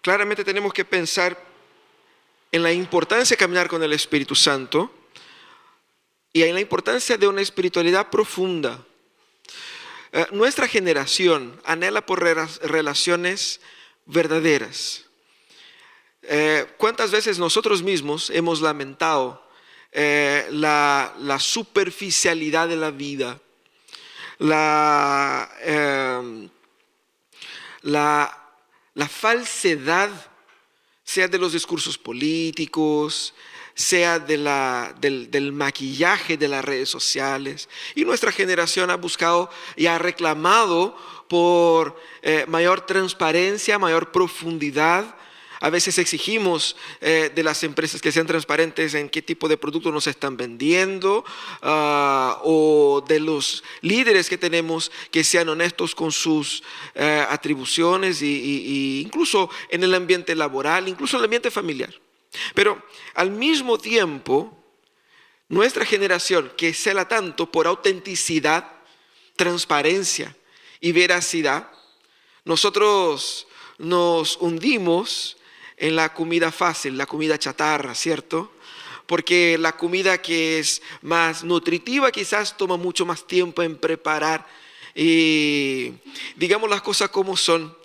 claramente tenemos que pensar en la importancia de caminar con el Espíritu Santo y en la importancia de una espiritualidad profunda. Nuestra generación anhela por relaciones verdaderas. ¿Cuántas veces nosotros mismos hemos lamentado la superficialidad de la vida, la falsedad, sea de los discursos políticos, sea del maquillaje de las redes sociales? Y nuestra generación ha buscado y ha reclamado por mayor transparencia, mayor profundidad. A veces exigimos de las empresas que sean transparentes en qué tipo de producto nos están vendiendo, o de los líderes que tenemos que sean honestos con sus atribuciones, y incluso en el ambiente laboral, incluso en el ambiente familiar. Pero al mismo tiempo, nuestra generación, que cela tanto por autenticidad, transparencia y veracidad, nosotros nos hundimos en la comida fácil, la comida chatarra, ¿cierto? Porque la comida que es más nutritiva quizás toma mucho más tiempo en preparar. Y digamos las cosas como son.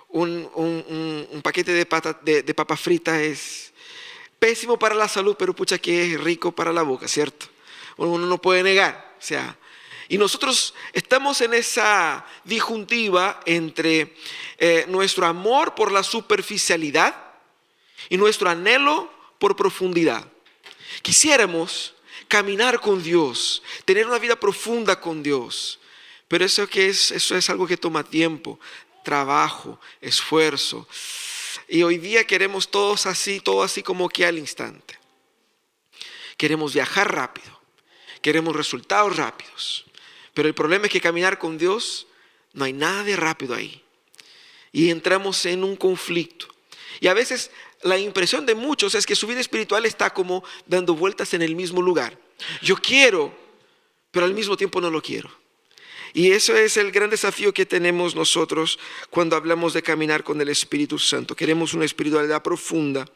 Un paquete de papa frita es pésimo para la salud, pero pucha que es rico para la boca, ¿cierto? Uno no puede negar, o sea. Y nosotros estamos en esa disyuntiva entre nuestro amor por la superficialidad y nuestro anhelo por profundidad. Quisiéramos caminar con Dios, tener una vida profunda con Dios, pero eso es algo que toma tiempo, trabajo, esfuerzo. Y hoy día queremos todo así como que al instante. Queremos viajar rápido, queremos resultados rápidos. Pero el problema es que caminar con Dios no hay nada de rápido ahí. Y entramos en un conflicto. Y a veces la impresión de muchos es que su vida espiritual está como dando vueltas en el mismo lugar. Yo quiero, pero al mismo tiempo no lo quiero. Y eso es el gran desafío que tenemos nosotros cuando hablamos de caminar con el Espíritu Santo. Queremos una espiritualidad profunda,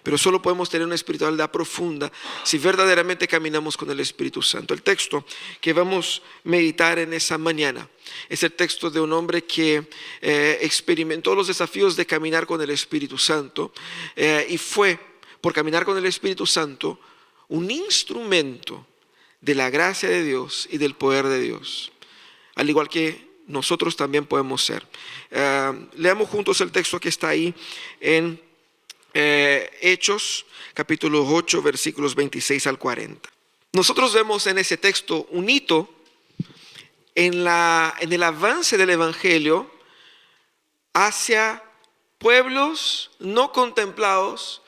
pero solo podemos tener una espiritualidad profunda si verdaderamente caminamos con el Espíritu Santo. El texto que vamos a meditar en esa mañana es el texto de un hombre que experimentó los desafíos de caminar con el Espíritu Santo y fue, por caminar con el Espíritu Santo, un instrumento de la gracia de Dios y del poder de Dios, al igual que nosotros también podemos ser. Leamos juntos el texto que está ahí en Hechos, capítulo 8, versículos 26 al 40. Nosotros vemos en ese texto un hito en el avance del Evangelio hacia pueblos no contemplados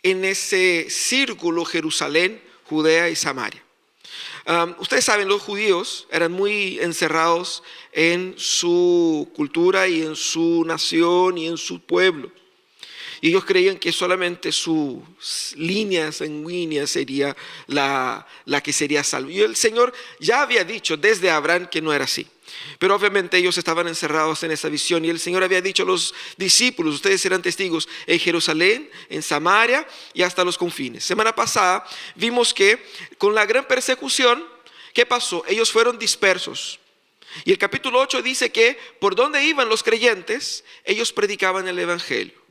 en ese círculo: Jerusalén, Judea y Samaria. Ustedes saben, los judíos eran muy encerrados en su cultura y en su nación y en su pueblo. Y ellos creían que solamente su línea sanguínea sería la que sería salva. Y el Señor ya había dicho desde Abraham que no era así. Pero obviamente ellos estaban encerrados en esa visión. Y el Señor había dicho a los discípulos: ustedes serán testigos en Jerusalén, en Samaria y hasta los confines. Semana pasada vimos que con la gran persecución, ¿qué pasó? Ellos fueron dispersos. Y el capítulo 8 dice que por donde iban los creyentes, ellos predicaban el Evangelio.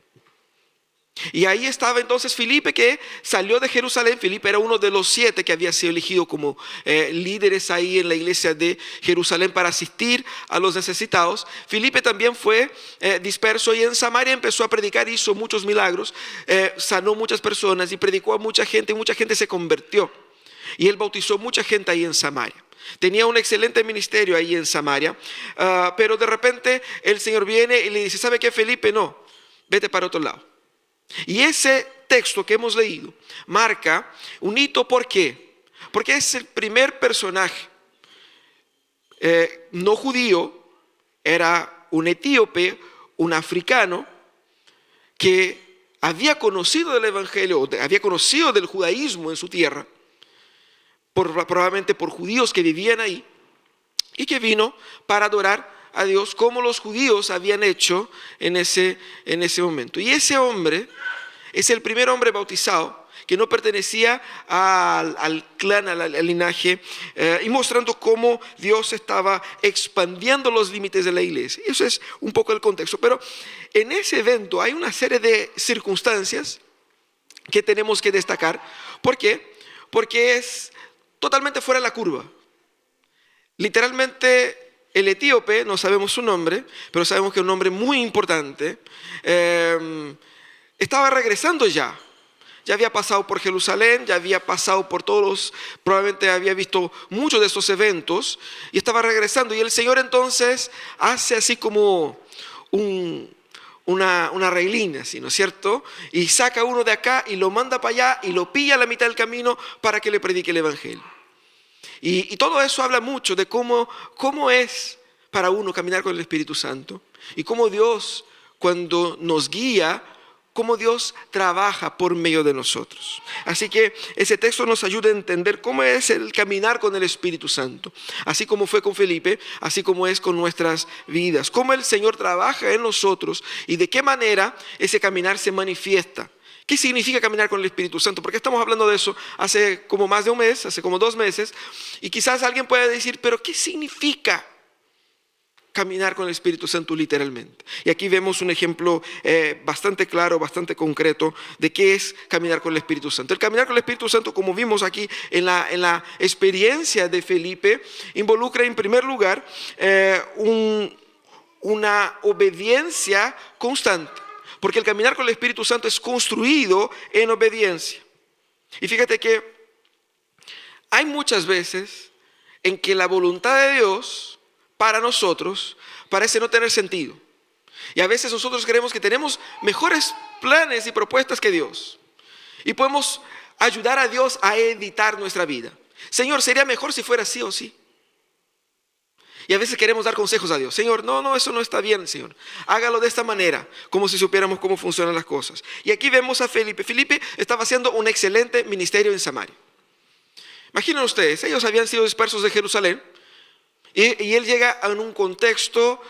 Y ahí estaba entonces Filipe, que salió de Jerusalén. Filipe era uno de los 7 que había sido elegido como líderes ahí en la iglesia de Jerusalén para asistir a los necesitados. Filipe también fue disperso y en Samaria empezó a predicar, hizo muchos milagros, sanó muchas personas y predicó a mucha gente se convirtió. Y él bautizó mucha gente ahí en Samaria. Tenía un excelente ministerio ahí en Samaria, pero de repente el Señor viene y le dice: ¿sabe qué, Felipe? No, vete para otro lado. Y ese texto que hemos leído marca un hito. ¿Por qué? Porque es el primer personaje no judío, era un etíope, un africano, que había conocido del Evangelio, había conocido del judaísmo en su tierra, probablemente por judíos que vivían ahí, y que vino para adorar a Dios como los judíos habían hecho en ese momento. Y ese hombre es el primer hombre bautizado que no pertenecía al clan, al linaje, y mostrando cómo Dios estaba expandiendo los límites de la iglesia. Y eso es un poco el contexto. Pero en ese evento hay una serie de circunstancias que tenemos que destacar. ¿Por qué? Porque es totalmente fuera de la curva. Literalmente, el etíope, no sabemos su nombre, pero sabemos que es un hombre muy importante, estaba regresando ya. Ya había pasado por Jerusalén, ya había pasado por todos, probablemente había visto muchos de estos eventos y estaba regresando. Y el Señor entonces hace así como una reglina, ¿sí? ¿No es cierto? Y saca uno de acá y lo manda para allá y lo pilla a la mitad del camino para que le predique el Evangelio. Y todo eso habla mucho de cómo es para uno caminar con el Espíritu Santo y cómo Dios, cuando nos guía, cómo Dios trabaja por medio de nosotros. Así que ese texto nos ayuda a entender cómo es el caminar con el Espíritu Santo, así como fue con Felipe, así como es con nuestras vidas, cómo el Señor trabaja en nosotros y de qué manera ese caminar se manifiesta. ¿Qué significa caminar con el Espíritu Santo? Porque estamos hablando de eso hace como más de un mes, hace como 2 meses, y quizás alguien pueda decir, pero ¿qué significa caminar con el Espíritu Santo literalmente? Y aquí vemos un ejemplo bastante claro, bastante concreto de qué es caminar con el Espíritu Santo. El caminar con el Espíritu Santo, como vimos aquí en la experiencia de Felipe, involucra en primer lugar una obediencia constante. Porque el caminar con el Espíritu Santo es construido en obediencia. Y fíjate que hay muchas veces en que la voluntad de Dios para nosotros parece no tener sentido. Y a veces nosotros creemos que tenemos mejores planes y propuestas que Dios. Y podemos ayudar a Dios a editar nuestra vida. Señor, sería mejor si fuera así o sí. Y a veces queremos dar consejos a Dios. Señor, no, eso no está bien, Señor. Hágalo de esta manera, como si supiéramos cómo funcionan las cosas. Y aquí vemos a Felipe. Felipe estaba haciendo un excelente ministerio en Samaria. Imaginen ustedes, ellos habían sido dispersos de Jerusalén. Y él llega en un contexto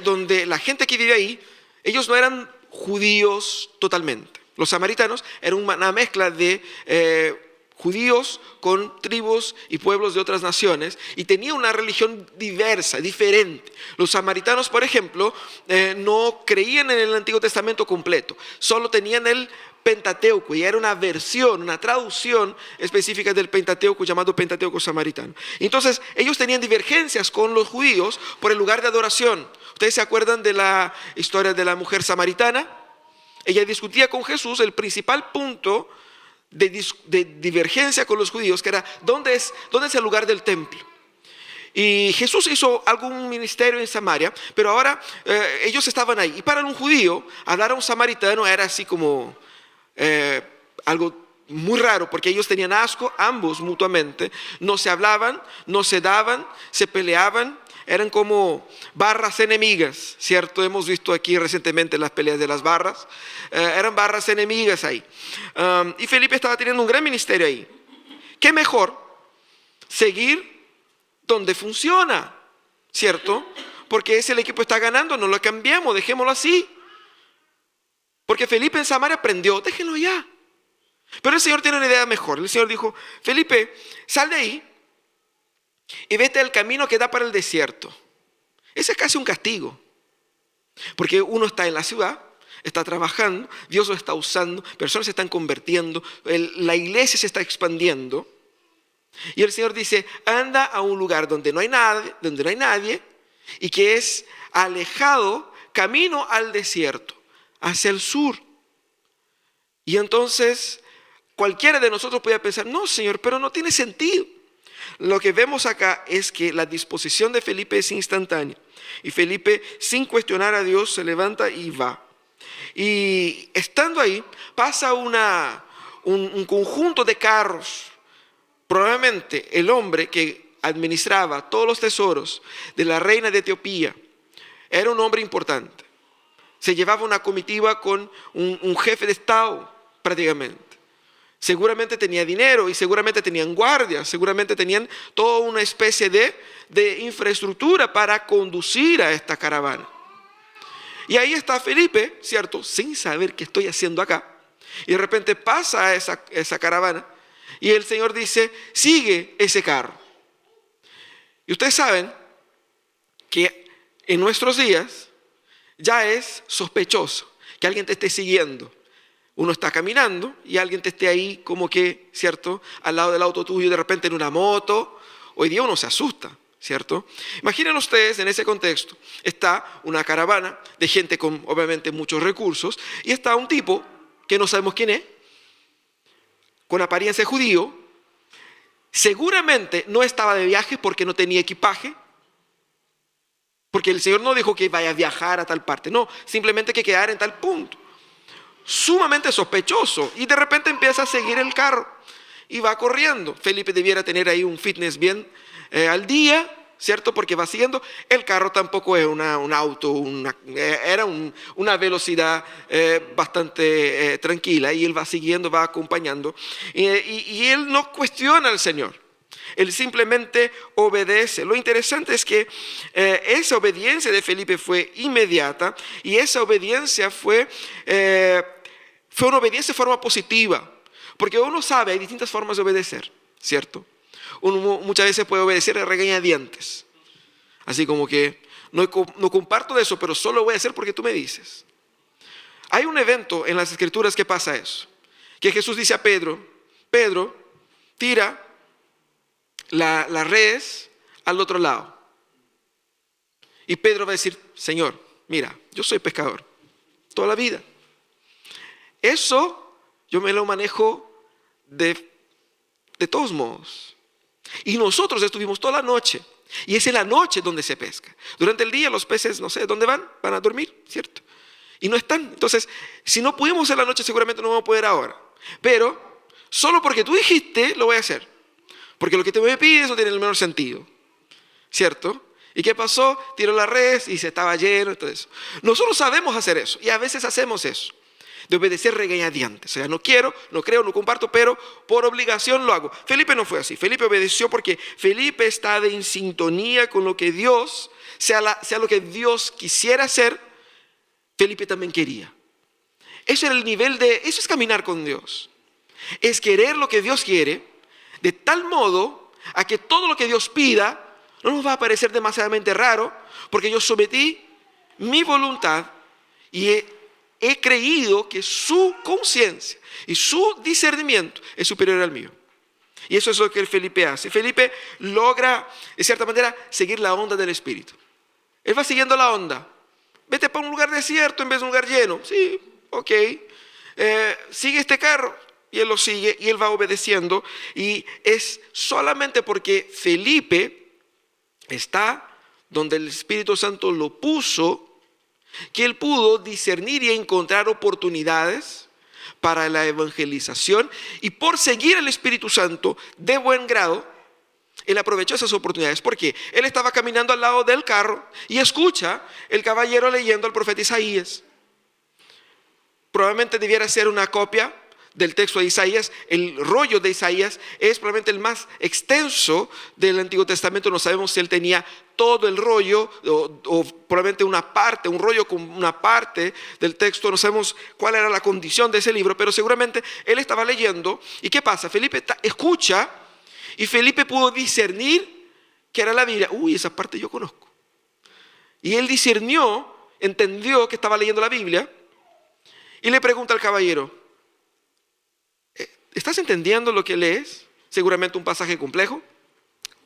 donde la gente que vive ahí, ellos no eran judíos totalmente. Los samaritanos eran una mezcla de judíos con tribus y pueblos de otras naciones y tenía una religión diversa, diferente. Los samaritanos, por ejemplo, no creían en el Antiguo Testamento completo, solo tenían el Pentateuco y era una versión, una traducción específica del Pentateuco llamado Pentateuco samaritano. Entonces ellos tenían divergencias con los judíos por el lugar de adoración. ¿Ustedes se acuerdan de la historia de la mujer samaritana? Ella discutía con Jesús el principal punto de divergencia con los judíos, que era ¿dónde es el lugar del templo? Y Jesús hizo algún ministerio en Samaria, pero ahora ellos estaban ahí. Y para un judío, hablar a un samaritano era así como algo muy raro, porque ellos tenían asco, ambos mutuamente, no se hablaban, no se daban, se peleaban. Eran como barras enemigas, ¿cierto? Hemos visto aquí recientemente las peleas de las barras. Eran barras enemigas ahí. Y Felipe estaba teniendo un gran ministerio ahí. ¿Qué mejor? Seguir donde funciona, ¿cierto? Porque ese el equipo está ganando, no lo cambiamos, dejémoslo así. Porque Felipe en Samaria aprendió, déjenlo ya. Pero el Señor tiene una idea mejor. El Señor dijo, Felipe, sal de ahí y vete al camino que da para el desierto. Ese es casi un castigo. Porque uno está en la ciudad, está trabajando, Dios lo está usando, personas se están convirtiendo, la iglesia se está expandiendo. Y el Señor dice, anda a un lugar donde no hay nadie y que es alejado, camino al desierto, hacia el sur. Y entonces cualquiera de nosotros puede pensar, no, Señor, pero no tiene sentido. Lo que vemos acá es que la disposición de Felipe es instantánea. Y Felipe, sin cuestionar a Dios, se levanta y va. Y estando ahí, pasa un conjunto de carros. Probablemente el hombre que administraba todos los tesoros de la reina de Etiopía era un hombre importante. Se llevaba una comitiva con un jefe de Estado prácticamente. seguramente tenía dinero y seguramente tenían guardias, seguramente tenían toda una especie de infraestructura para conducir a esta caravana. Y ahí está Felipe, ¿cierto? Sin saber qué estoy haciendo acá. Y de repente pasa esa caravana y el Señor dice, sigue ese carro. Y ustedes saben que en nuestros días ya es sospechoso que alguien te esté siguiendo. Uno está caminando y alguien te esté ahí como que, ¿cierto? Al lado del auto tuyo, de repente en una moto. Hoy día uno se asusta, ¿cierto? Imaginen ustedes en ese contexto. Está una caravana de gente con obviamente muchos recursos y está un tipo que no sabemos quién es, con apariencia de judío. Seguramente no estaba de viaje porque no tenía equipaje. Porque el Señor no dijo que vaya a viajar a tal parte. No, simplemente que quedara en tal punto. Sumamente sospechoso. Y de repente empieza a seguir el carro. Y va corriendo. Felipe debiera tener ahí un fitness bien al día, ¿cierto? Porque va siguiendo. El carro tampoco es un auto. Era una velocidad bastante tranquila. Y él va siguiendo, va acompañando. Y él no cuestiona al Señor. Él simplemente obedece. Lo interesante es que esa obediencia de Felipe fue inmediata y esa obediencia fue una obediencia de forma positiva. Porque uno sabe, hay distintas formas de obedecer, ¿cierto? Uno muchas veces puede obedecer a regañadientes. Así como que no comparto de eso, pero solo voy a hacer porque tú me dices. Hay un evento en las Escrituras que pasa eso. Que Jesús dice a Pedro, Pedro, tira las redes al otro lado. Y Pedro va a decir, Señor, mira, yo soy pescador toda la vida. Eso yo me lo manejo de todos modos. Y nosotros estuvimos toda la noche. Y es en la noche donde se pesca. Durante el día los peces, no sé, ¿dónde van? Van a dormir, ¿cierto? Y no están. Entonces, si no pudimos en la noche, seguramente no vamos a poder ahora. Pero, solo porque tú dijiste, lo voy a hacer. Porque lo que te me pides no tiene el menor sentido, ¿cierto? ¿Y qué pasó? Tiró las redes y se estaba lleno y todo eso. Nosotros sabemos hacer eso y a veces hacemos eso, de obedecer regañadientes. O sea, no quiero, no creo, no comparto, pero por obligación lo hago. Felipe no fue así. Felipe obedeció porque Felipe está en sintonía con lo que Dios, sea lo que Dios quisiera hacer, Felipe también quería. Eso era el nivel eso es caminar con Dios. Es querer lo que Dios quiere, de tal modo a que todo lo que Dios pida no nos va a parecer demasiadamente raro, porque yo sometí mi voluntad y he creído que su conciencia y su discernimiento es superior al mío. Y eso es lo que el Felipe hace. Felipe logra, de cierta manera, seguir la onda del Espíritu. Él va siguiendo la onda. Vete para un lugar desierto en vez de un lugar lleno. Sí, ok. Sigue este carro. Y él lo sigue y él va obedeciendo. Y es solamente porque Felipe está donde el Espíritu Santo lo puso, que él pudo discernir y encontrar oportunidades para la evangelización. Y por seguir al Espíritu Santo de buen grado, él aprovechó esas oportunidades. Porque él estaba caminando al lado del carro y escucha el caballero leyendo al profeta Isaías. Probablemente debiera ser una copia del texto de Isaías. El rollo de Isaías es probablemente el más extenso del Antiguo Testamento. No sabemos si él tenía todo el rollo o probablemente una parte, un rollo con una parte del texto. No sabemos cuál era la condición de ese libro, pero seguramente él estaba leyendo. ¿Y qué pasa? Felipe escucha y Felipe pudo discernir que era la Biblia. Uy, esa parte yo conozco. Y él discernió, entendió que estaba leyendo la Biblia y le pregunta al caballero, ¿estás entendiendo lo que lees? Seguramente un pasaje complejo,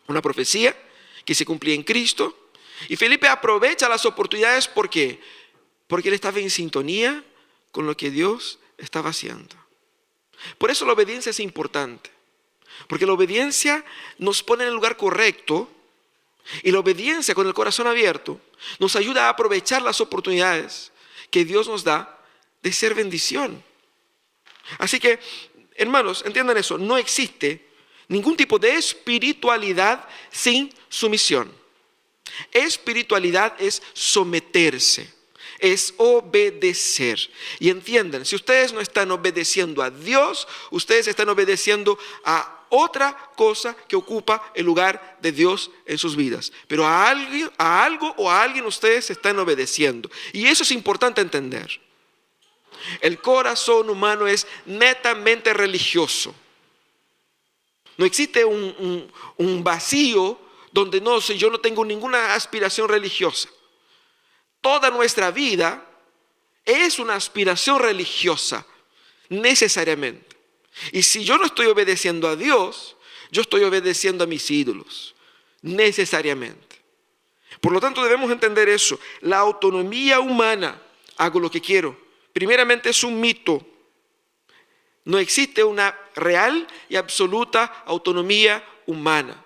una profecía que se cumplía en Cristo. Y Felipe aprovecha las oportunidades porque él estaba en sintonía con lo que Dios estaba haciendo. Por eso la obediencia es importante, porque la obediencia nos pone en el lugar correcto y la obediencia con el corazón abierto nos ayuda a aprovechar las oportunidades que Dios nos da de ser bendición. Así que, hermanos, entiendan eso, no existe ningún tipo de espiritualidad sin sumisión. Espiritualidad es someterse. es obedecer. Y entiendan, si ustedes no están obedeciendo a Dios, ustedes están obedeciendo a otra cosa que ocupa el lugar de Dios en sus vidas. Pero a algo o a alguien ustedes están obedeciendo. Y eso es importante entender. El corazón humano es netamente religioso. No existe un vacío donde yo no tengo ninguna aspiración religiosa. Toda nuestra vida es una aspiración religiosa, necesariamente. Y si yo no estoy obedeciendo a Dios, yo estoy obedeciendo a mis ídolos, necesariamente. Por lo tanto, debemos entender eso. La autonomía humana, hago lo que quiero, primeramente es un mito. No existe una real y absoluta autonomía humana.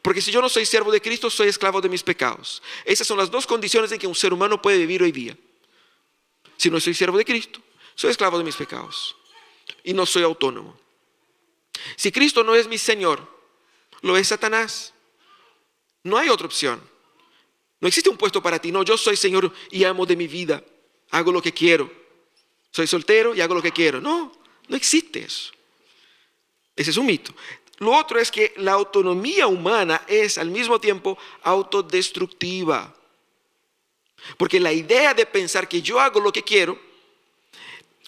Porque si yo no soy siervo de Cristo, soy esclavo de mis pecados. Esas son las dos condiciones en que un ser humano puede vivir hoy día. Si no soy siervo de Cristo, soy esclavo de mis pecados. Y no soy autónomo. Si Cristo no es mi Señor, lo es Satanás. No hay otra opción. No existe un puesto para ti. No, yo soy Señor y amo de mi vida. Hago lo que quiero. Soy soltero y hago lo que quiero. No existe eso. Ese es un mito. Lo otro es que la autonomía humana es al mismo tiempo autodestructiva. Porque la idea de pensar que yo hago lo que quiero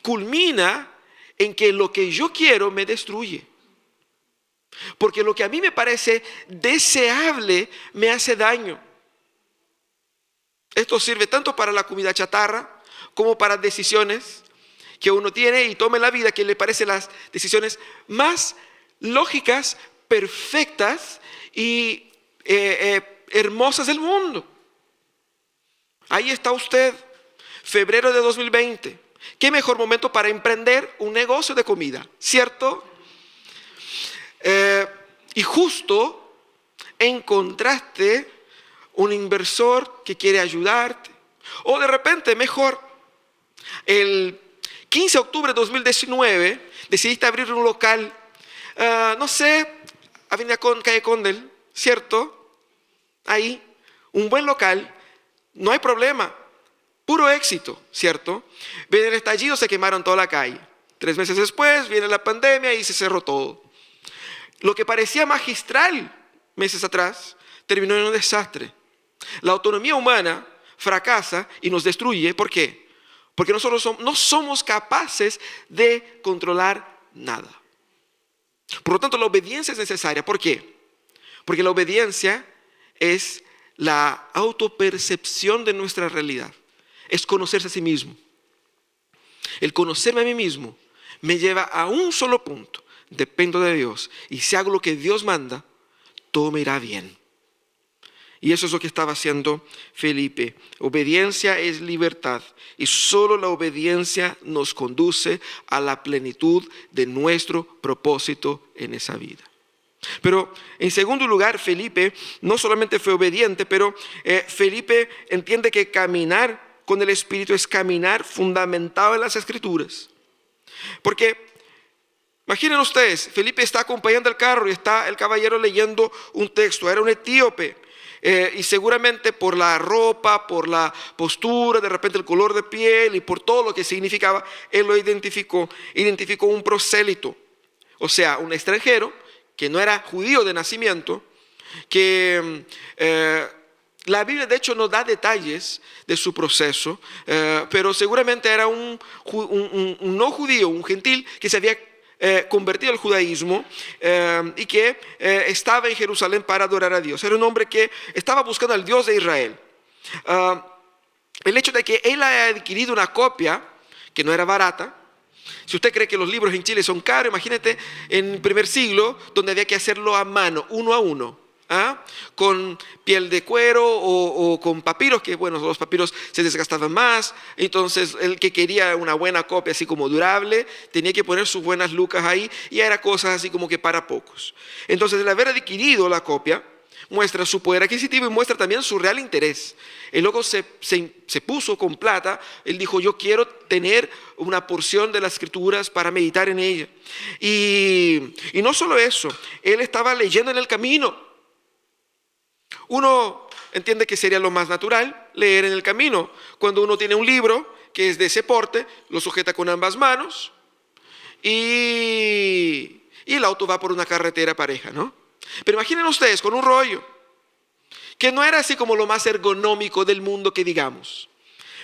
culmina en que lo que yo quiero me destruye. Porque lo que a mí me parece deseable me hace daño. Esto sirve tanto para la comida chatarra como para decisiones que uno tiene y toma en la vida que le parecen las decisiones más lógicas, perfectas y hermosas del mundo. Ahí está usted, febrero de 2020. ¿Qué mejor momento para emprender un negocio de comida? ¿Cierto? Y justo encontraste un inversor que quiere ayudarte. O de repente, mejor, el 15 de octubre de 2019 decidiste abrir un local, no sé, Avenida Calle Condel, ¿cierto? Ahí, un buen local, no hay problema, puro éxito, ¿cierto? Viene el estallido, se quemaron toda la calle. 3 meses después viene la pandemia y se cerró todo. Lo que parecía magistral meses atrás terminó en un desastre. La autonomía humana fracasa y nos destruye. ¿Por qué? Porque nosotros no somos capaces de controlar nada. Por lo tanto, la obediencia es necesaria. ¿Por qué? Porque la obediencia es la autopercepción de nuestra realidad. Es conocerse a sí mismo. El conocerme a mí mismo me lleva a un solo punto. Dependo de Dios. Y si hago lo que Dios manda, todo me irá bien. Y eso es lo que estaba haciendo Felipe. Obediencia es libertad. Y solo la obediencia nos conduce a la plenitud de nuestro propósito en esa vida. Pero en segundo lugar, Felipe no solamente fue obediente, pero Felipe entiende que caminar con el Espíritu es caminar fundamentado en las Escrituras. Porque imaginen ustedes, Felipe está acompañando el carro y está el caballero leyendo un texto. Era un etíope. Y seguramente por la ropa, por la postura, de repente el color de piel y por todo lo que significaba, él lo identificó un prosélito, o sea, un extranjero que no era judío de nacimiento, que la Biblia de hecho no da detalles de su proceso, pero seguramente era un no judío, un gentil que se había convertido al judaísmo y que estaba en Jerusalén para adorar a Dios. Era un hombre que estaba buscando al Dios de Israel. El hecho de que él haya adquirido una copia que no era barata. Si usted cree que los libros en Chile son caros, imagínate en el primer siglo donde había que hacerlo a mano, uno a uno. Con piel de cuero o con papiros, que bueno, los papiros se desgastaban más. Entonces el que quería una buena copia así como durable tenía que poner sus buenas lucas ahí, y era cosas así como que para pocos. Entonces el haber adquirido la copia muestra su poder adquisitivo y muestra también su real interés. El loco se puso con plata. Él dijo: yo quiero tener una porción de las Escrituras para meditar en ella. Y no solo eso, él estaba leyendo en el camino. Uno entiende que sería lo más natural leer en el camino. Cuando uno tiene un libro que es de ese porte, lo sujeta con ambas manos y el auto va por una carretera pareja, ¿no? Pero imaginen ustedes con un rollo que no era así como lo más ergonómico del mundo que digamos.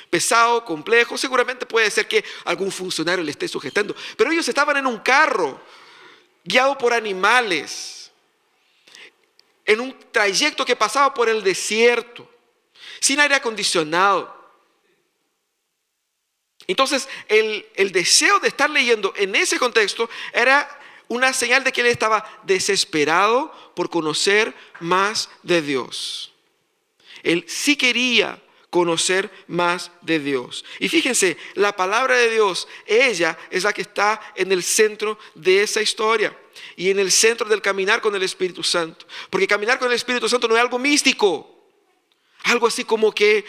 Pesado, complejo, seguramente puede ser que algún funcionario le esté sujetando, pero ellos estaban en un carro guiado por animales, en un trayecto que pasaba por el desierto, sin aire acondicionado. Entonces, el deseo de estar leyendo en ese contexto era una señal de que él estaba desesperado por conocer más de Dios. Él sí quería conocer más de Dios. Y fíjense, la palabra de Dios, ella es la que está en el centro de esa historia y en el centro del caminar con el Espíritu Santo. Porque caminar con el Espíritu Santo no es algo místico. Algo así como que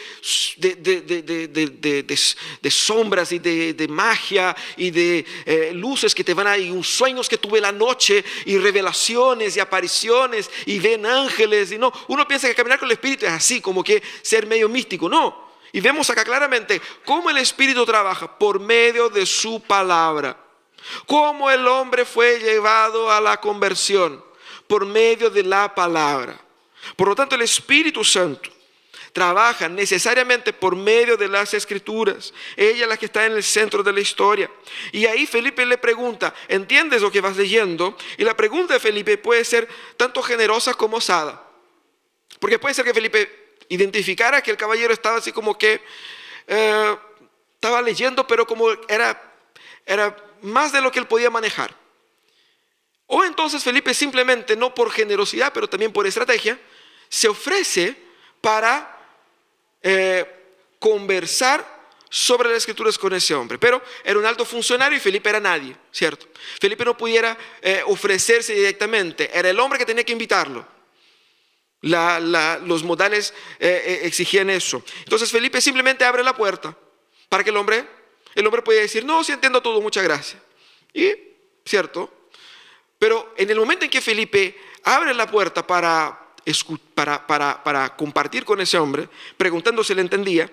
de sombras y de magia y de luces que te van a... y sueños que tuve la noche y revelaciones y apariciones y ven ángeles. Y no, uno piensa que caminar con el Espíritu es así, como que ser medio místico. No, y vemos acá claramente cómo el Espíritu trabaja por medio de su palabra. Cómo el hombre fue llevado a la conversión por medio de la palabra. Por lo tanto, el Espíritu Santo trabaja necesariamente por medio de las Escrituras. Ella es la que está en el centro de la historia. Y ahí Felipe le pregunta, ¿entiendes lo que vas leyendo? Y la pregunta de Felipe puede ser tanto generosa como osada. Porque puede ser que Felipe identificara que el caballero estaba así como que estaba leyendo, pero como era más de lo que él podía manejar. O entonces Felipe simplemente, no por generosidad, pero también por estrategia, se ofrece para conversar sobre las Escrituras con ese hombre. Pero era un alto funcionario y Felipe era nadie, ¿cierto? Felipe no pudiera ofrecerse directamente, era el hombre que tenía que invitarlo. Los modales exigían eso. Entonces Felipe simplemente abre la puerta para que el hombre pueda decir, no, sí entiendo todo, muchas gracias. Y, ¿cierto? Pero en el momento en que Felipe abre la puerta para compartir con ese hombre, preguntando si le entendía,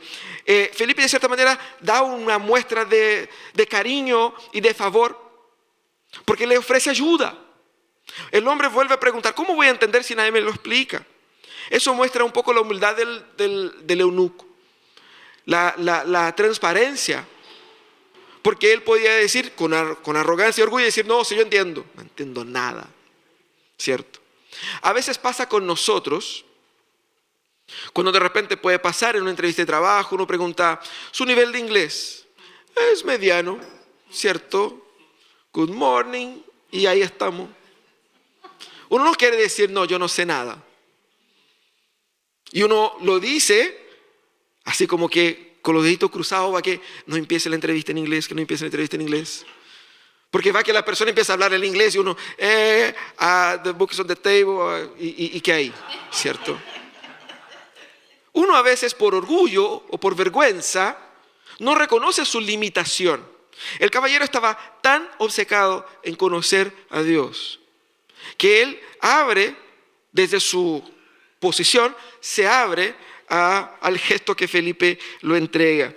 Felipe de cierta manera da una muestra de cariño y de favor, porque le ofrece ayuda. El hombre vuelve a preguntar, ¿cómo voy a entender si nadie me lo explica? Eso muestra un poco la humildad del eunuco, la transparencia, porque él podía decir con arrogancia y orgullo, decir, no, si yo entiendo, no entiendo nada, ¿cierto? A veces pasa con nosotros, cuando de repente puede pasar en una entrevista de trabajo, uno pregunta, ¿su nivel de inglés? Es mediano, ¿cierto? Good morning, y ahí estamos. Uno no quiere decir, no, yo no sé nada. Y uno lo dice, así como que con los deditos cruzados, va que no empiece la entrevista en inglés, que no empiece la entrevista en inglés. Porque va que la persona empieza a hablar el inglés y uno, the book is on the table, y que hay, ¿cierto? Uno a veces por orgullo o por vergüenza no reconoce su limitación. El caballero estaba tan obcecado en conocer a Dios que él abre, desde su posición, se abre al gesto que Felipe lo entrega.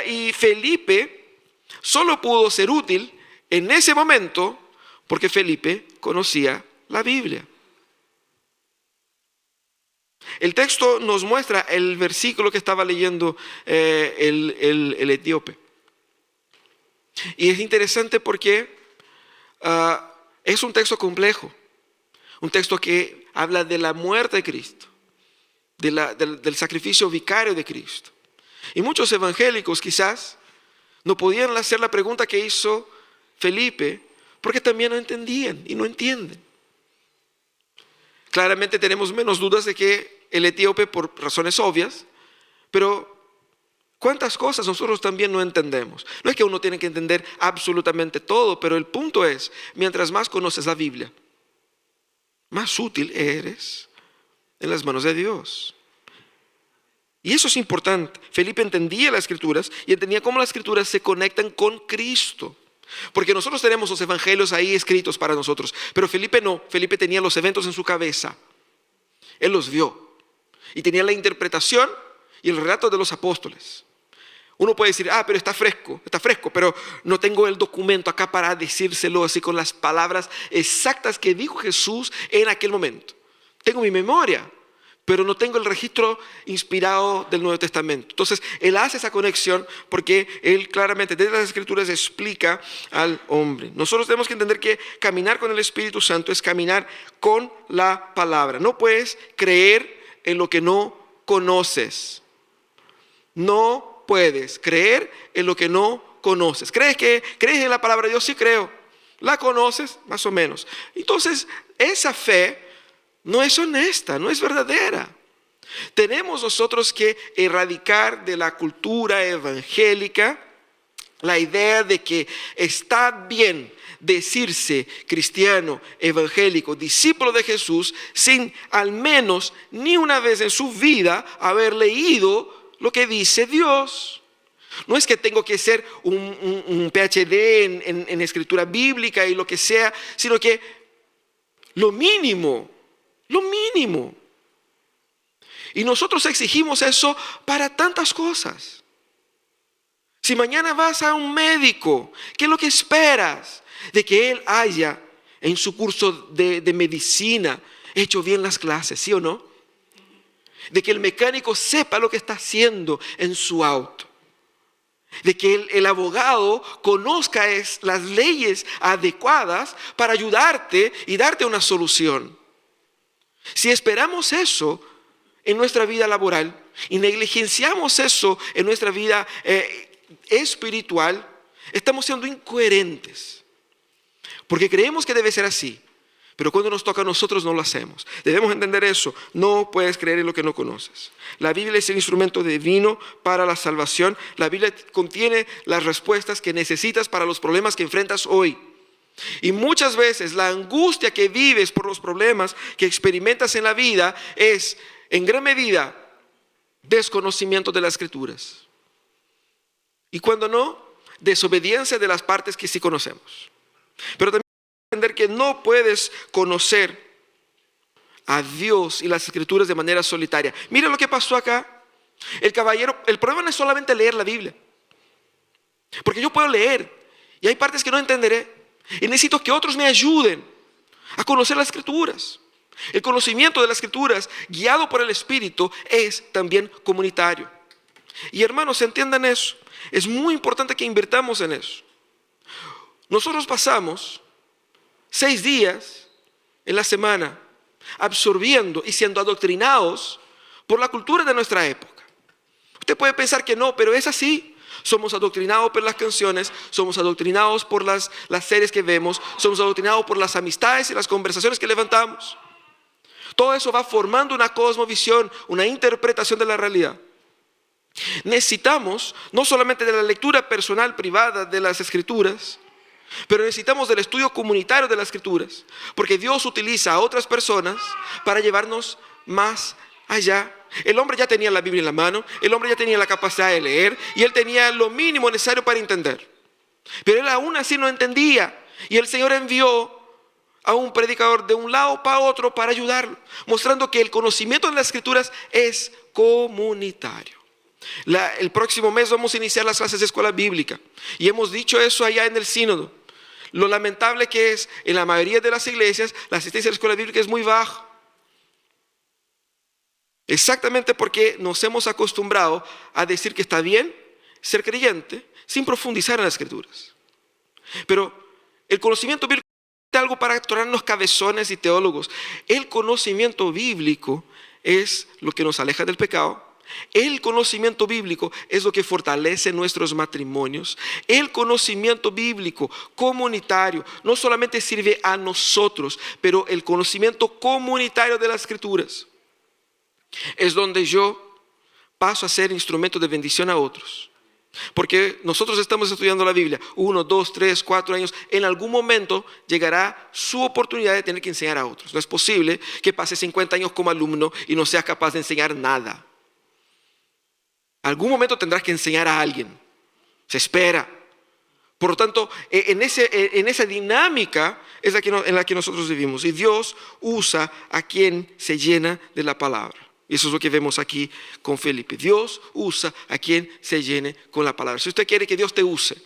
Y Felipe solo pudo ser útil en ese momento, porque Felipe conocía la Biblia. El texto nos muestra el versículo que estaba leyendo el etíope. Y es interesante porque es un texto complejo. Un texto que habla de la muerte de Cristo, del sacrificio vicario de Cristo. Y muchos evangélicos quizás no podían hacer la pregunta que hizo Felipe, porque también no entendían y no entienden. Claramente tenemos menos dudas de que el etíope, por razones obvias, pero ¿cuántas cosas nosotros también no entendemos? No es que uno tiene que entender absolutamente todo, pero el punto es, mientras más conoces la Biblia, más útil eres en las manos de Dios. Y eso es importante. Felipe entendía las Escrituras y entendía cómo las Escrituras se conectan con Cristo. Porque nosotros tenemos los evangelios ahí escritos para nosotros, pero Felipe no. Felipe tenía los eventos en su cabeza. Él los vio. y tenía la interpretación y el relato de los apóstoles. Uno puede decir, pero está fresco, pero no tengo el documento acá para decírselo así con las palabras exactas que dijo Jesús en aquel momento. Tengo mi memoria, pero no tengo el registro inspirado del Nuevo Testamento. Entonces, él hace esa conexión porque él claramente desde las Escrituras explica al hombre. Nosotros tenemos que entender que caminar con el Espíritu Santo es caminar con la palabra. No puedes creer en lo que no conoces. No puedes creer en lo que no conoces. ¿Crees en la palabra de Dios? Sí, creo. ¿La conoces? Más o menos. Entonces, esa fe no es honesta, no es verdadera. Tenemos nosotros que erradicar de la cultura evangélica la idea de que está bien decirse cristiano, evangélico, discípulo de Jesús, sin al menos ni una vez en su vida haber leído lo que dice Dios. No es que tengo que ser un PhD en escritura bíblica y lo que sea, sino que lo mínimo. Y nosotros exigimos eso para tantas cosas. Si mañana vas a un médico, ¿qué es lo que esperas? De que él haya en su curso de medicina hecho bien las clases, ¿sí o no? De que el mecánico sepa lo que está haciendo en su auto. De que el abogado conozca las leyes adecuadas para ayudarte y darte una solución. Si esperamos eso en nuestra vida laboral y negligenciamos eso en nuestra vida espiritual, estamos siendo incoherentes. Porque creemos que debe ser así. Pero cuando nos toca a nosotros no lo hacemos. Debemos entender eso. No puedes creer en lo que no conoces. La Biblia es el instrumento divino para la salvación. La Biblia contiene las respuestas que necesitas para los problemas que enfrentas hoy. Y muchas veces la angustia que vives por los problemas que experimentas en la vida es, en gran medida, desconocimiento de las Escrituras. Y cuando no, desobediencia de las partes que sí conocemos. Pero también entender que no puedes conocer a Dios y las Escrituras de manera solitaria. Mira lo que pasó acá. El problema no es solamente leer la Biblia. Porque yo puedo leer y hay partes que no entenderé. Y necesito que otros me ayuden a conocer las Escrituras. El conocimiento de las Escrituras, guiado por el Espíritu, es también comunitario. Y hermanos, entiendan eso. Es muy importante que invirtamos en eso. Nosotros pasamos 6 días en la semana absorbiendo y siendo adoctrinados por la cultura de nuestra época. Usted puede pensar que no, pero es así. Somos adoctrinados por las canciones, somos adoctrinados por las series que vemos, somos adoctrinados por las amistades y las conversaciones que levantamos. Todo eso va formando una cosmovisión, una interpretación de la realidad. Necesitamos no solamente de la lectura personal privada de las Escrituras, pero necesitamos del estudio comunitario de las Escrituras, porque Dios utiliza a otras personas para llevarnos más allá. El hombre ya tenía la Biblia en la mano, el hombre ya tenía la capacidad de leer y él tenía lo mínimo necesario para entender. Pero él aún así no entendía y el Señor envió a un predicador de un lado para otro para ayudarlo, mostrando que el conocimiento de las Escrituras es comunitario. El próximo mes vamos a iniciar las clases de escuela bíblica y hemos dicho eso allá en el sínodo. Lo lamentable que es, en la mayoría de las iglesias, la asistencia a la escuela bíblica es muy baja. Exactamente porque nos hemos acostumbrado a decir que está bien ser creyente sin profundizar en las Escrituras. Pero el conocimiento bíblico es algo para tornarnos cabezones y teólogos. El conocimiento bíblico es lo que nos aleja del pecado. El conocimiento bíblico es lo que fortalece nuestros matrimonios. El conocimiento bíblico comunitario no solamente sirve a nosotros, pero el conocimiento comunitario de las Escrituras es donde yo paso a ser instrumento de bendición a otros. Porque nosotros estamos estudiando la Biblia 1, 2, 3, 4 años. En algún momento llegará su oportunidad de tener que enseñar a otros. No es posible que pase 50 años como alumno y no seas capaz de enseñar nada. Algún momento tendrás que enseñar a alguien. Se espera. Por lo tanto, en esa dinámica es en la que nosotros vivimos. Y Dios usa a quien se llena de la palabra. Y eso es lo que vemos aquí con Felipe. Dios usa a quien se llene con la palabra. Si usted quiere que Dios te use,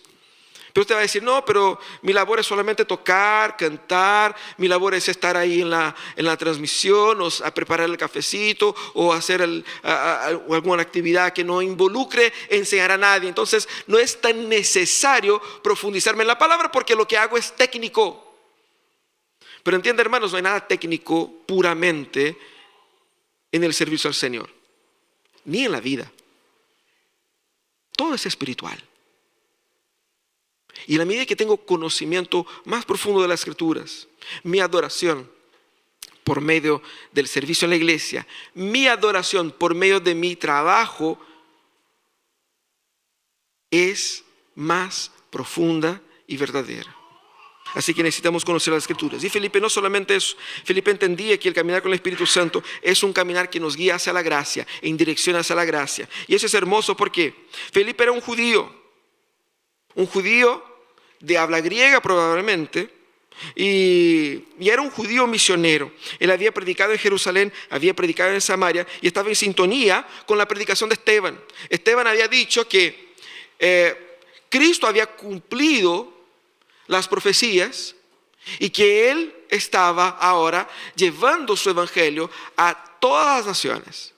pero usted va a decir, no, pero mi labor es solamente tocar, cantar, mi labor es estar ahí en la transmisión, o a preparar el cafecito, o hacer o alguna actividad que no involucre enseñar a nadie. Entonces no es tan necesario profundizarme en la palabra porque lo que hago es técnico. Pero entiende, hermanos, no hay nada técnico puramente en el servicio al Señor, ni en la vida. Todo es espiritual. Y a la medida que tengo conocimiento más profundo de las Escrituras, mi adoración por medio del servicio en la iglesia, mi adoración por medio de mi trabajo, es más profunda y verdadera. Así que necesitamos conocer las Escrituras. Y Felipe no solamente eso, Felipe entendía que el caminar con el Espíritu Santo es un caminar que nos guía hacia la gracia, en dirección hacia la gracia. Y eso es hermoso porque Felipe era un judío de habla griega probablemente, y era un judío misionero. Él había predicado en Jerusalén, había predicado en Samaria y estaba en sintonía con la predicación de Esteban. Esteban había dicho que Cristo había cumplido las profecías y que él estaba ahora llevando su evangelio a todas las naciones.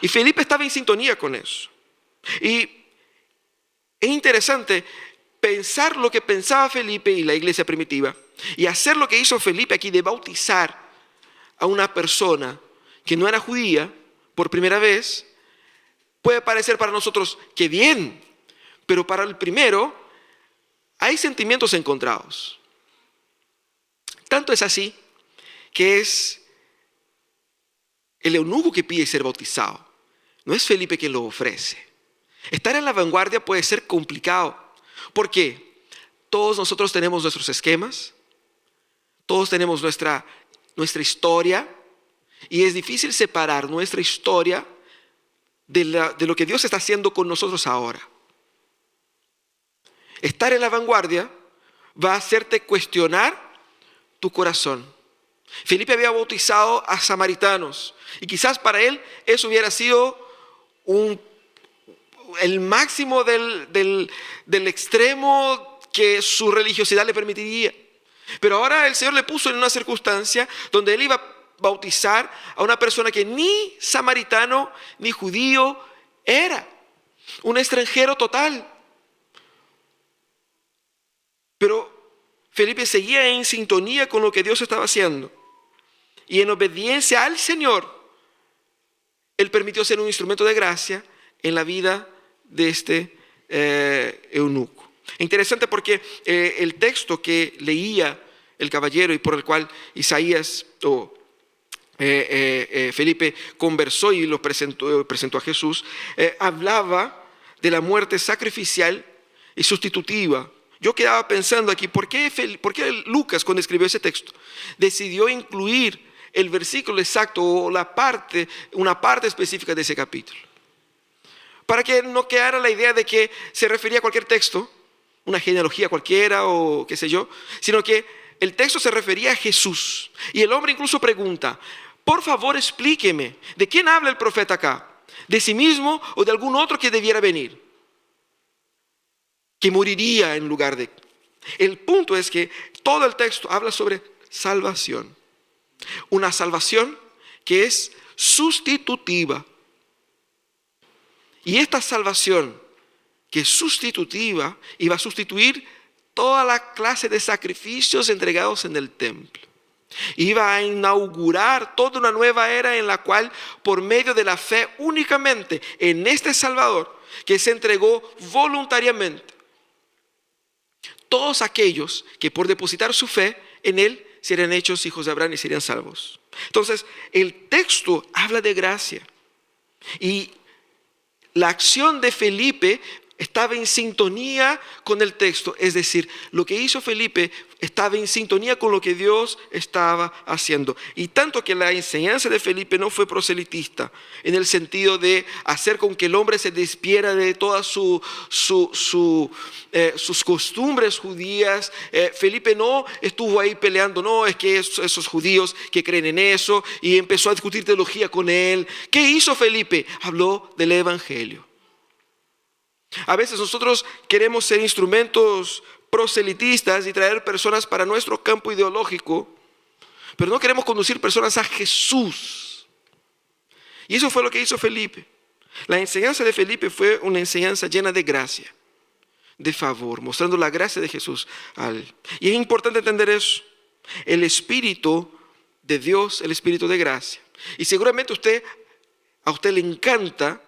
Y Felipe estaba en sintonía con eso. Y es interesante pensar lo que pensaba Felipe y la iglesia primitiva y hacer lo que hizo Felipe aquí de bautizar a una persona que no era judía por primera vez. Puede parecer para nosotros que bien, pero para el primero hay sentimientos encontrados. Tanto es así que es el eunuco que pide ser bautizado. No es Felipe quien lo ofrece. Estar en la vanguardia puede ser complicado. ¿Por qué? Todos nosotros tenemos nuestros esquemas. Todos tenemos nuestra historia. Y es difícil separar nuestra historia de lo que Dios está haciendo con nosotros ahora. Estar en la vanguardia va a hacerte cuestionar tu corazón. Felipe había bautizado a samaritanos y quizás para él eso hubiera sido el máximo del extremo que su religiosidad le permitiría. Pero ahora el Señor le puso en una circunstancia donde él iba a bautizar a una persona que ni samaritano ni judío era, un extranjero total. Pero Felipe seguía en sintonía con lo que Dios estaba haciendo. Y en obediencia al Señor, Él permitió ser un instrumento de gracia en la vida de este eunuco. Interesante porque el texto que leía el caballero y por el cual Isaías Felipe conversó y lo presentó a Jesús, hablaba de la muerte sacrificial y sustitutiva. Yo quedaba pensando aquí, ¿por qué Lucas, cuando escribió ese texto, decidió incluir el versículo exacto o una parte específica de ese capítulo? Para que no quedara la idea de que se refería a cualquier texto, una genealogía cualquiera o qué sé yo, sino que el texto se refería a Jesús. Y el hombre incluso pregunta, por favor explíqueme, ¿de quién habla el profeta acá? ¿De sí mismo o de algún otro que debiera venir? Que moriría en lugar de... El punto es que todo el texto habla sobre salvación. Una salvación que es sustitutiva. Y esta salvación que es sustitutiva iba a sustituir toda la clase de sacrificios entregados en el templo. Iba a inaugurar toda una nueva era en la cual, por medio de la fe únicamente en este Salvador, que se entregó voluntariamente, todos aquellos que por depositar su fe en Él serían hechos hijos de Abraham y serían salvos. Entonces, el texto habla de gracia. Y la acción de Felipe estaba en sintonía con el texto. Es decir, lo que hizo Felipe estaba en sintonía con lo que Dios estaba haciendo. Y tanto que la enseñanza de Felipe no fue proselitista, en el sentido de hacer con que el hombre se despiera de todas sus costumbres judías. Felipe no estuvo ahí peleando, no, es que esos judíos que creen en eso, y empezó a discutir teología con él. ¿Qué hizo Felipe? Habló del evangelio. A veces nosotros queremos ser instrumentos proselitistas y traer personas para nuestro campo ideológico, pero no queremos conducir personas a Jesús. Y eso fue lo que hizo Felipe. La enseñanza de Felipe fue una enseñanza llena de gracia, de favor, mostrando la gracia de Jesús a él. Y es importante entender eso. El Espíritu de Dios, el Espíritu de gracia. Y seguramente a usted le encanta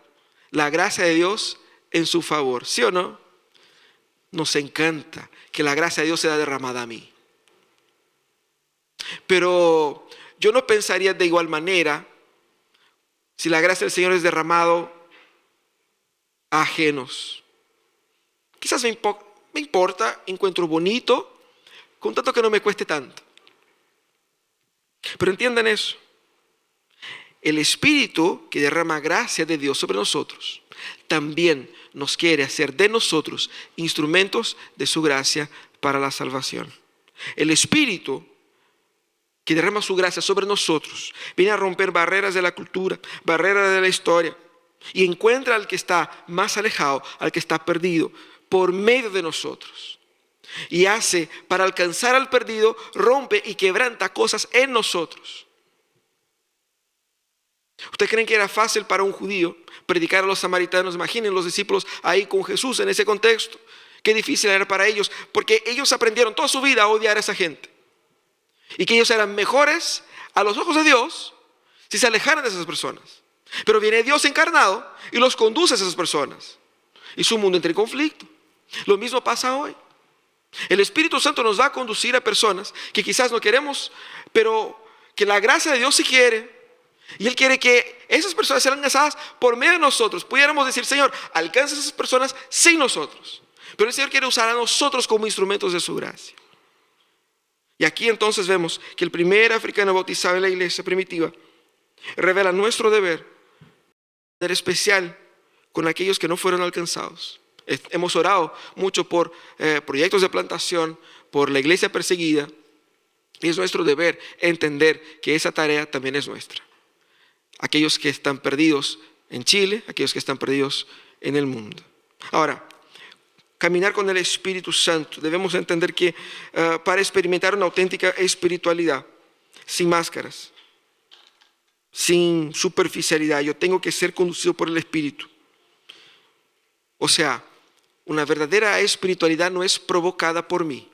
la gracia de Dios en su favor, ¿sí o no? Nos encanta que la gracia de Dios sea derramada a mí. Pero yo no pensaría de igual manera si la gracia del Señor es derramado a ajenos. Quizás me importa, encuentro bonito, con tanto que no me cueste tanto. Pero entiendan eso. El Espíritu que derrama gracia de Dios sobre nosotros también nos quiere hacer de nosotros instrumentos de su gracia para la salvación. El Espíritu que derrama su gracia sobre nosotros viene a romper barreras de la cultura, barreras de la historia, y encuentra al que está más alejado, al que está perdido, por medio de nosotros. Y hace, para alcanzar al perdido, rompe y quebranta cosas en nosotros. ¿Ustedes creen que era fácil para un judío predicar a los samaritanos? Imaginen los discípulos ahí con Jesús en ese contexto. Qué difícil era para ellos, porque ellos aprendieron toda su vida a odiar a esa gente. Y que ellos eran mejores a los ojos de Dios si se alejaran de esas personas. Pero viene Dios encarnado y los conduce a esas personas. Y su mundo entra en conflicto. Lo mismo pasa hoy. El Espíritu Santo nos va a conducir a personas que quizás no queremos, pero que la gracia de Dios sí quiere. Y Él quiere que esas personas sean alcanzadas por medio de nosotros. Pudiéramos decir, Señor, alcanza a esas personas sin nosotros. Pero el Señor quiere usar a nosotros como instrumentos de su gracia. Y aquí entonces vemos que el primer africano bautizado en la iglesia primitiva revela nuestro deber especial con aquellos que no fueron alcanzados. Hemos orado mucho por proyectos de plantación, por la iglesia perseguida. Y es nuestro deber entender que esa tarea también es nuestra. Aquellos que están perdidos en Chile, aquellos que están perdidos en el mundo. Ahora, caminar con el Espíritu Santo. Debemos entender que para experimentar una auténtica espiritualidad, sin máscaras, sin superficialidad, yo tengo que ser conducido por el Espíritu. O sea, una verdadera espiritualidad no es provocada por mí.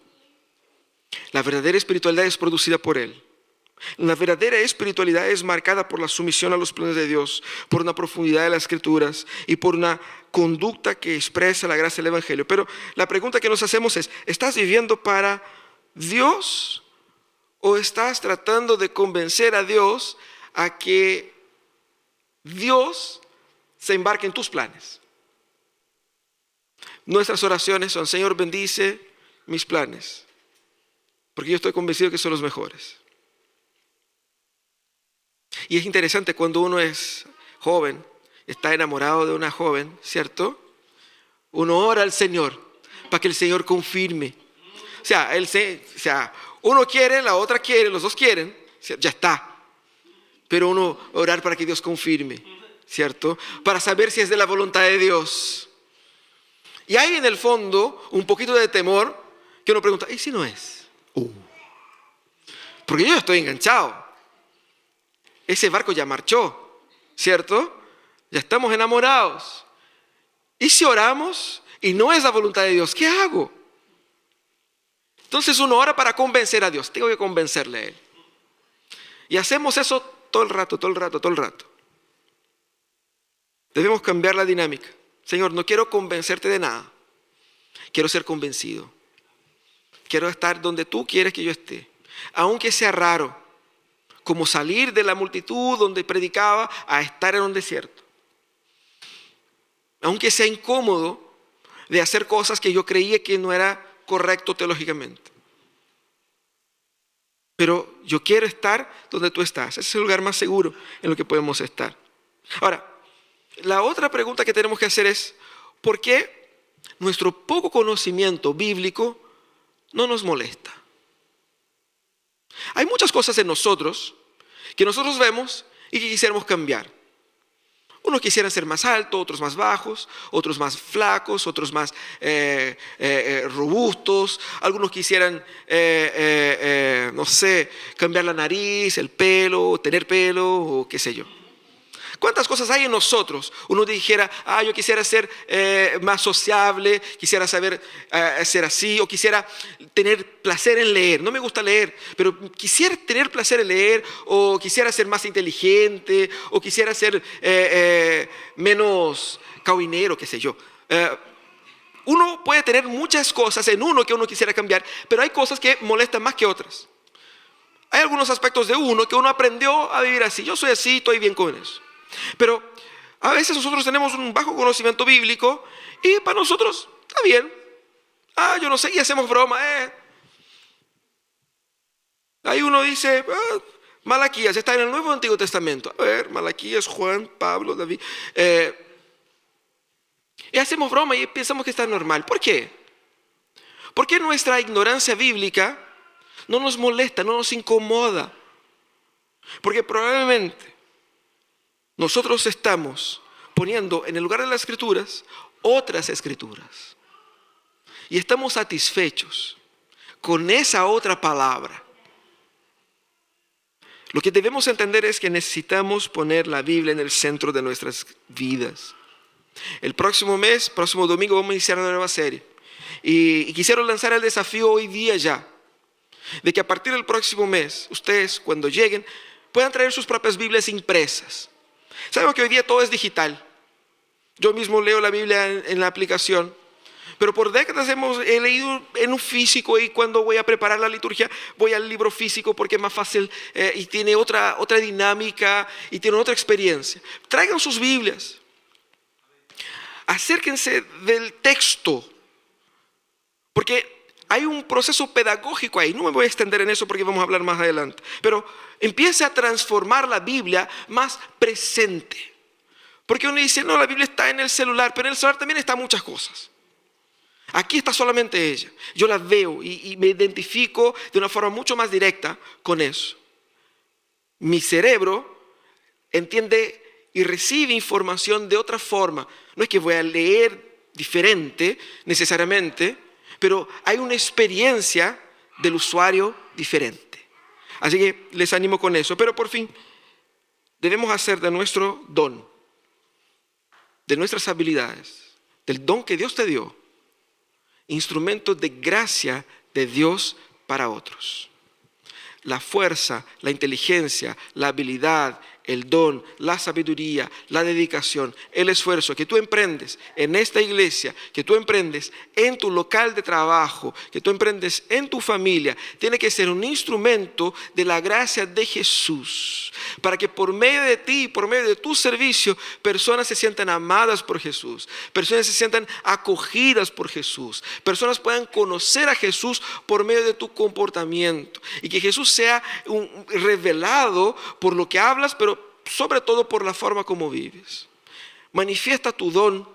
La verdadera espiritualidad es producida por Él. La verdadera espiritualidad es marcada por la sumisión a los planes de Dios, por una profundidad de las Escrituras y por una conducta que expresa la gracia del Evangelio. Pero la pregunta que nos hacemos es, ¿estás viviendo para Dios o estás tratando de convencer a Dios a que Dios se embarque en tus planes? Nuestras oraciones son, Señor, bendice mis planes, porque yo estoy convencido que son los mejores. Y es interesante cuando uno es joven, está enamorado de una joven, ¿cierto? Uno ora al Señor para que el Señor confirme. O sea, uno quiere, la otra quiere, los dos quieren, ya está. Pero uno orar para que Dios confirme, ¿cierto? Para saber si es de la voluntad de Dios. Y hay en el fondo un poquito de temor que uno pregunta, ¿y si no es? Porque yo estoy enganchado. Ese barco ya marchó, ¿cierto? Ya estamos enamorados. ¿Y si oramos y no es la voluntad de Dios? ¿Qué hago? Entonces uno ora para convencer a Dios. Tengo que convencerle a Él. Y hacemos eso todo el rato. Debemos cambiar la dinámica. Señor, no quiero convencerte de nada. Quiero ser convencido. Quiero estar donde tú quieres que yo esté. Aunque sea raro. Como salir de la multitud donde predicaba a estar en un desierto. Aunque sea incómodo, de hacer cosas que yo creía que no era correcto teológicamente. Pero yo quiero estar donde tú estás. Ese es el lugar más seguro en lo que podemos estar. Ahora, la otra pregunta que tenemos que hacer es, ¿por qué nuestro poco conocimiento bíblico no nos molesta? Hay muchas cosas en nosotros que nosotros vemos y que quisiéramos cambiar. Unos quisieran ser más altos, otros más bajos, otros más flacos, otros más robustos. Algunos quisieran, no sé, cambiar la nariz, el pelo, tener pelo o qué sé yo. ¿Cuántas cosas hay en nosotros? Uno dijera, yo quisiera ser más sociable, quisiera saber ser así, o quisiera tener placer en leer. No me gusta leer, pero quisiera tener placer en leer, o quisiera ser más inteligente, o quisiera ser menos cahuinero, qué sé yo. Uno puede tener muchas cosas en uno que uno quisiera cambiar, pero hay cosas que molestan más que otras. Hay algunos aspectos de uno que uno aprendió a vivir así. Yo soy así, estoy bien con eso. Pero a veces nosotros tenemos un bajo conocimiento bíblico y para nosotros está bien. Yo no sé, y hacemos broma. Ahí uno dice, Malaquías está en el Nuevo o Antiguo Testamento. A ver, Malaquías, Juan, Pablo, David. Y hacemos broma y pensamos que está normal. ¿Por qué? Porque nuestra ignorancia bíblica no nos molesta, no nos incomoda. Porque probablemente nosotros estamos poniendo en el lugar de las escrituras otras escrituras. Y estamos satisfechos con esa otra palabra. Lo que debemos entender es que necesitamos poner la Biblia en el centro de nuestras vidas. El próximo domingo vamos a iniciar una nueva serie. Y quisiera lanzar el desafío hoy día ya, de que a partir del próximo mes, ustedes cuando lleguen, puedan traer sus propias Biblias impresas. Sabemos que hoy día todo es digital. Yo mismo leo la Biblia en la aplicación. Pero por décadas he leído en un físico y cuando voy a preparar la liturgia voy al libro físico porque es más fácil y tiene otra dinámica y tiene otra experiencia. Traigan sus Biblias. Acérquense del texto. Porque hay un proceso pedagógico ahí. No me voy a extender en eso porque vamos a hablar más adelante. Pero empiece a transformar la Biblia más presente. Porque uno dice, no, la Biblia está en el celular, pero en el celular también están muchas cosas. Aquí está solamente ella. Yo la veo y me identifico de una forma mucho más directa con eso. Mi cerebro entiende y recibe información de otra forma. No es que voy a leer diferente necesariamente, pero hay una experiencia del usuario diferente. Así que les animo con eso. Pero por fin, debemos hacer de nuestro don, de nuestras habilidades, del don que Dios te dio, instrumentos de gracia de Dios para otros. La fuerza, la inteligencia, la habilidad, el don, la sabiduría, la dedicación, el esfuerzo que tú emprendes en esta iglesia, que tú emprendes en tu local de trabajo, que tú emprendes en tu familia, tiene que ser un instrumento de la gracia de Jesús, para que por medio de ti, por medio de tu servicio, personas se sientan amadas por Jesús, personas se sientan acogidas por Jesús, personas puedan conocer a Jesús por medio de tu comportamiento y que Jesús sea revelado por lo que hablas, pero sobre todo por la forma como vives. Manifiesta tu don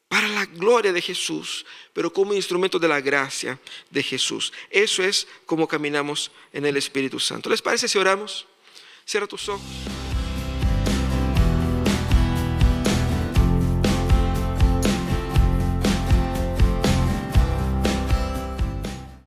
para la gloria de Jesús, pero como instrumento de la gracia de Jesús. Eso es como caminamos en el Espíritu Santo. ¿Les parece si oramos? Cierra tus ojos.